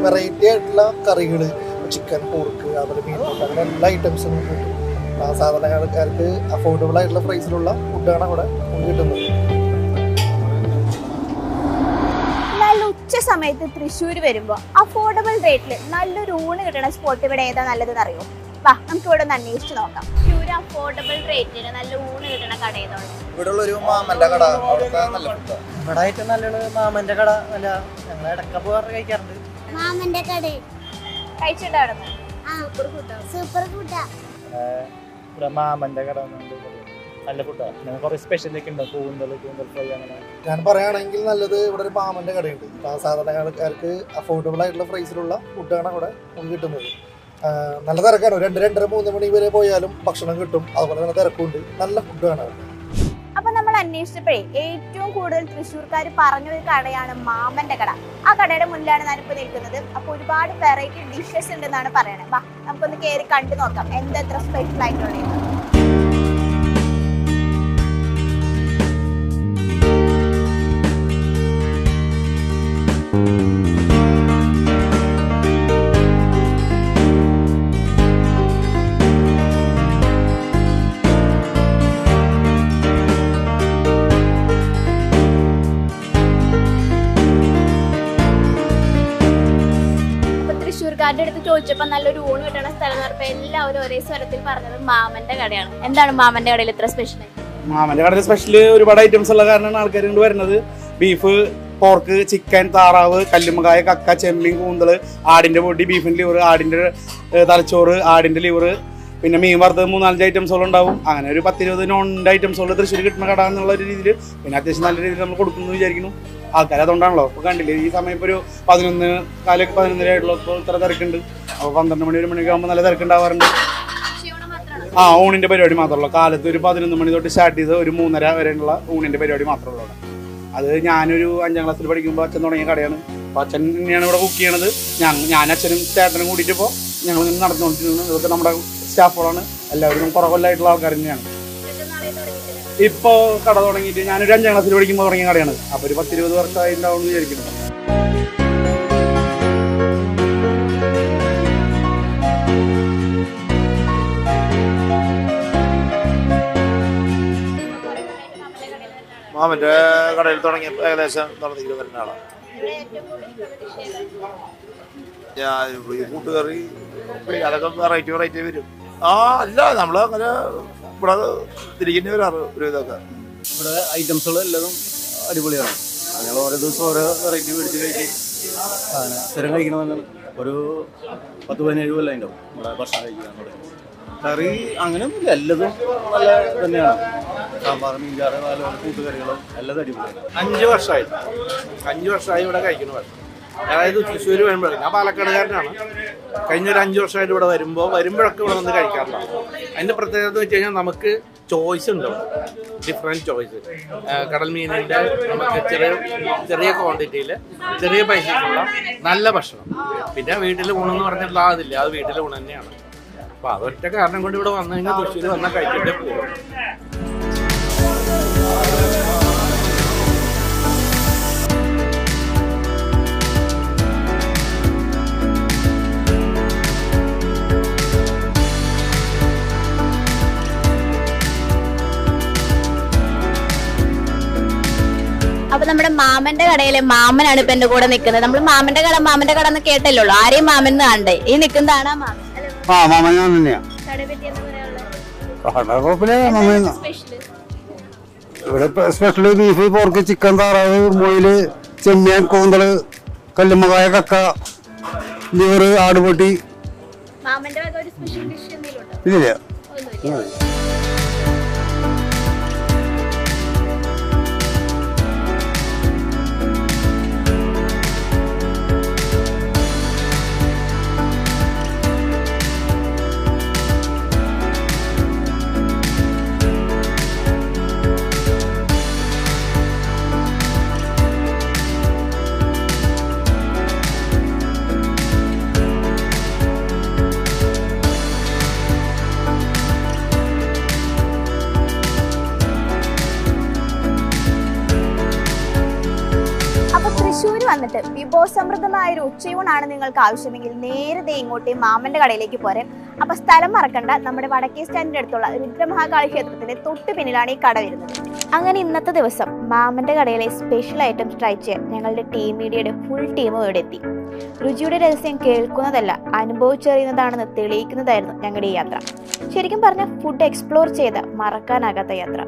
Variety ആയിട്ടുള്ള കറികൾ, chicken, pork, അതുപോലെ മീൻ, അങ്ങനെ എല്ലാ ഐറ്റംസും കിട്ടും. സാധാരണക്കാർക്ക് അഫോർഡബിൾ ആയിട്ടുള്ള പ്രൈസിലുള്ള ഫുഡാണ് അവിടെ കിട്ടുന്നത്. നല്ല ഉച്ച സമയത്ത് തൃശ്ശൂർ വരുമ്പോൾ അഫോർഡബിൾ റേറ്റിൽ നല്ലൊരു ഊണ് കിട്ടുന്ന സ്പോട്ട് ഇവിടെ ഏതാ നല്ലതെന്ന് അറിയോ? വാ നമുക്ക് ഇവിടെ ഒന്ന് അന്വേഷിച്ച് നോക്കാം. തൃശ്ശൂർ അഫോർഡബിൾ റേറ്റിൽ നല്ല ഊണ് കിട്ടുന്ന കട ഏതാണ്? ഇവിടെ ഒരു മാമന്റെ കട, നല്ല ഇവിടെ ഏറ്റവും നല്ലത് മാമന്റെ കട. അല്ല, ഞങ്ങൾ ഇടയ്ക്ക് പോകാറ് കഴിക്കാറുണ്ട്. മാമന്റെ കട കഴിച്ചിട്ടുണ്ടായിരുന്നു. സൂപ്പർ ഫുഡാ. ഇവിടെ മാമന്റെ കട നല്ല ഫുഡാണ്. കുറെ സ്പെഷ്യലൊക്കെ ഉണ്ട്, കൂന്തൽ ഫ്രൈ അങ്ങനെ. ഞാൻ പറയുകയാണെങ്കിൽ നല്ലത് ഇവിടെ ഒരു മാമന്റെ കടയുണ്ട്. സാധാരണക്കാർക്ക് അഫോർഡബിൾ ആയിട്ടുള്ള പ്രൈസിലുള്ള ഫുഡാണ് അവിടെ കിട്ടുന്നത്. നല്ല തിരക്കാണ്. 2-2:30-3 മണി വരെ പോയാലും ഭക്ഷണം കിട്ടും. അതുപോലെ തന്നെ തിരക്കുണ്ട്. നല്ല ഫുഡാണ്. അപ്പൊ നമ്മൾ അന്വേഷിച്ചപ്പോഴേ ഏറ്റവും കൂടുതൽ തൃശ്ശൂർക്കാർ പറഞ്ഞൊരു കടയാണ് മാമന്റെ കട. ആ കടയുടെ മുന്നിലാണ് ഞാനിപ്പോ നിൽക്കുന്നത്. അപ്പൊ ഒരുപാട് വെറൈറ്റി ഡിഷസ് ഉണ്ടെന്നാണ് പറയണത്. വാ നമുക്കൊന്ന് കയറി കണ്ടു നോക്കാം എന്തെത്ര സ്പെഷ്യൽ ആയിട്ടുള്ളത്. തൃശ്ശൂർക്കാരുടെ അടുത്ത് ചോദിച്ചപ്പോൾ നല്ലൊരു ഊണ് കിട്ടണ സ്ഥലം എന്ന് പറഞ്ഞപ്പോൾ എല്ലാവരും ഒരേ സ്വരത്തിൽ പറഞ്ഞത് മാമന്റെ കടയാണ്. എന്താണ് മാമന്റെ കടയിൽ ഇത്ര സ്പെഷ്യൽ? മാമന്റെ കടയിൽ സ്പെഷ്യല് ഒരുപാട് ഐറ്റംസ് ഉള്ള കാരണമാണ് ആൾക്കാർ കൊണ്ട് വരുന്നത്. ബീഫ്, പോർക്ക്, ചിക്കൻ, താറാവ്, കല്ലുമ്മക്കായ, കക്ക, ചെമ്മീൻ, കൂന്തള്, ആടിന്റെ പൊടി, ബീഫിന്റെ ലിവർ, ആടിന്റെ തലച്ചോറ്, ആടിന്റെ ലിവർ, പിന്നെ മീൻ വറുത്തത് 3-4 ഐറ്റംസുകൾ ഉണ്ടാവും. അങ്ങനെ ഒരു 10-20 നോണിന്റെ ഐറ്റംസുകൾ തൃശ്ശൂർ കിട്ടുന്ന കട എന്നുള്ള ഒരു രീതിയിൽ, പിന്നെ അത്യാവശ്യം നല്ല രീതിയിൽ നമ്മൾ കൊടുക്കുന്നു വിചാരിക്കുന്നു. ആൾക്കാർ അതുകൊണ്ടാണല്ലോ ഇപ്പോൾ കണ്ടില്ലേ, ഈ സമയം ഇപ്പോൾ ഒരു 11 ആയിട്ടുള്ള ഇത്ര തിരക്കുണ്ട്. അപ്പോൾ 12 മണി 1 മണിയൊക്കെ ആകുമ്പോൾ നല്ല തിരക്കുണ്ടാവാറുണ്ട്. ഊണിന്റെ പരിപാടി മാത്രമല്ല, കാലത്ത് ഒരു 11 മണി തൊട്ട് സ്റ്റാർട്ട് ചെയ്ത് ഒരു 3:30 വരെയുള്ള ഊണിന്റെ പരിപാടി മാത്രമേ ഉള്ളൂ. അത് ഞാനൊരു 5ാം ക്ലാസ്സിൽ പഠിക്കുമ്പോൾ അച്ഛൻ തുടങ്ങിയ കടയാണ്. അപ്പോൾ അച്ഛൻ തന്നെയാണ് ഇവിടെ കുക്ക് ചെയ്യണത്. ഞാൻ അച്ഛനും ചേട്ടനും കൂടിയിട്ട് ഇപ്പോൾ ഞങ്ങൾ ഇങ്ങനെ നടന്നുകൊണ്ടിരിക്കുന്നത്. ഇതൊക്കെ നമ്മുടെ സ്റ്റാഫുകളാണ്. എല്ലാവരും കുറവല്ലായിട്ടുള്ള ആൾക്കാർ തന്നെയാണ്. ഇപ്പോൾ കട തുടങ്ങിയിട്ട് ഞാനൊരു 5ാം ക്ലാസ്സിൽ പഠിക്കുമ്പോൾ തുടങ്ങിയ കടയാണ്. അപ്പോൾ ഒരു 10-20 വർഷമായി ഉണ്ടാവും എന്ന് വിചാരിക്കുന്നു. മാമന്റെ കടയിൽ തുടങ്ങിയ ഏകദേശം നടന്നിട്ട് വരുന്ന ആളാണ്. കൂട്ടുകറി അതൊക്കെ വെറൈറ്റി വരും. അല്ല നമ്മൾ അങ്ങനെ ഇവിടെ തിരികെ വരാറ് ഒരു ഇതൊക്കെ. ഇവിടെ ഐറ്റംസുകൾ എല്ലാതും അടിപൊളിയാണ്. ഞങ്ങൾ ഓരോ ദിവസം ഓരോ വെറൈറ്റി മേടിച്ച് കഴിക്കും. അങ്ങനെ സ്ഥിരം കഴിക്കണമെന്ന് ഒരു 10-17 കൊല്ലം ഉണ്ടാവും ഇവിടെ ഭക്ഷണം കഴിക്കാൻ തുടങ്ങി. കറി അങ്ങനെയൊന്നുമില്ല, എല്ലാതും നല്ല തന്നെയാണ്. സാമ്പാർ, മീൻചാറ്, കൂട്ടുകറികളും എല്ലാതും അടിപൊളിയാണ്. 5 വർഷമായി ഇവിടെ കഴിക്കുന്നു. അതായത് തൃശ്ശൂർ വരുമ്പോൾ, ഞാൻ പാലക്കാടുകാരനാണ്. കഴിഞ്ഞ ഒരു 5 വർഷമായിട്ട് ഇവിടെ വരുമ്പോഴൊക്കെ ഇവിടെ വന്ന് കഴിക്കാറില്ല. അതിൻ്റെ പ്രത്യേകത എന്ന് വെച്ച് കഴിഞ്ഞാൽ നമുക്ക് ചോയ്സ് ഉണ്ടാവും, ഡിഫറെൻറ്റ് ചോയ്സ്. കടൽ മീനിൻ്റെ നമുക്ക് ചെറിയ ക്വാണ്ടിറ്റിയിൽ ചെറിയ പൈസക്കുള്ള നല്ല ഭക്ഷണം. പിന്നെ വീട്ടിൽ ഊണെന്ന് പറഞ്ഞിട്ടുള്ള അതില്ല, അത് വീട്ടിൽ ഊണ് തന്നെയാണ്. അപ്പോൾ അതൊറ്റ കാരണം കൊണ്ട് ഇവിടെ വന്നു കഴിഞ്ഞാൽ തൃശ്ശൂർ വന്നാൽ കഴിച്ചിട്ടേ പോകും. അപ്പൊ നമ്മുടെ മാമന്റെ കടയിലെ മാമനാണ് ഇപ്പൊ എന്റെ കൂടെ നിൽക്കുന്നത്. നമ്മൾ മാമന്റെ കട എന്ന് കേട്ടല്ലോ, ആരെയും മാമൻ കാണണ്ടേ? ഈ നിൽക്കുന്നതാണ് മാമൻ. ഇവിടെ സ്പെഷ്യല് ബീഫ്, പോർക്ക്, ചിക്കൻ, താറാവ്, മൊയില്, ചെമ്മീൻ, കൂന്തള്, കല്ലുമ്മക്കായ, കക്ക, ലിവർ, ആടുപൊട്ടി. ഇല്ല. തൃശ്ശൂർ വന്നിട്ട് വിഭവസമൃദ്ധമായ ഒരു ഉച്ചയൂണാണ് നിങ്ങൾക്ക് ആവശ്യമെങ്കിൽ നേരത്തെ ഇങ്ങോട്ട് മാമന്റെ കടയിലേക്ക് പോരെ. അപ്പൊ സ്ഥലം മറക്കണ്ട, നമ്മുടെ വടക്കേ സ്റ്റാൻഡിന്റെ അടുത്തുള്ള രുദ്രമഹാകാളി ക്ഷേത്രത്തിന്റെ തൊട്ട് പിന്നിലാണ് ഈ കട വരുന്നത്. അങ്ങനെ ഇന്നത്തെ ദിവസം മാമന്റെ കടയിലെ സ്പെഷ്യൽ ഐറ്റംസ് ട്രൈ ചെയ്യാൻ ഞങ്ങളുടെ ടീം മീഡിയയുടെ ഫുൾ ടീമും ഇവിടെ എത്തി. രുചിയുടെ രഹസ്യം കേൾക്കുന്നതല്ല, അനുഭവിച്ചറിയുന്നതാണെന്ന് തെളിയിക്കുന്നതായിരുന്നു ഞങ്ങളുടെ ഈ യാത്ര. ശരിക്കും പറഞ്ഞ ഫുഡ് എക്സ്പ്ലോർ ചെയ്ത മറക്കാനാകാത്ത യാത്ര.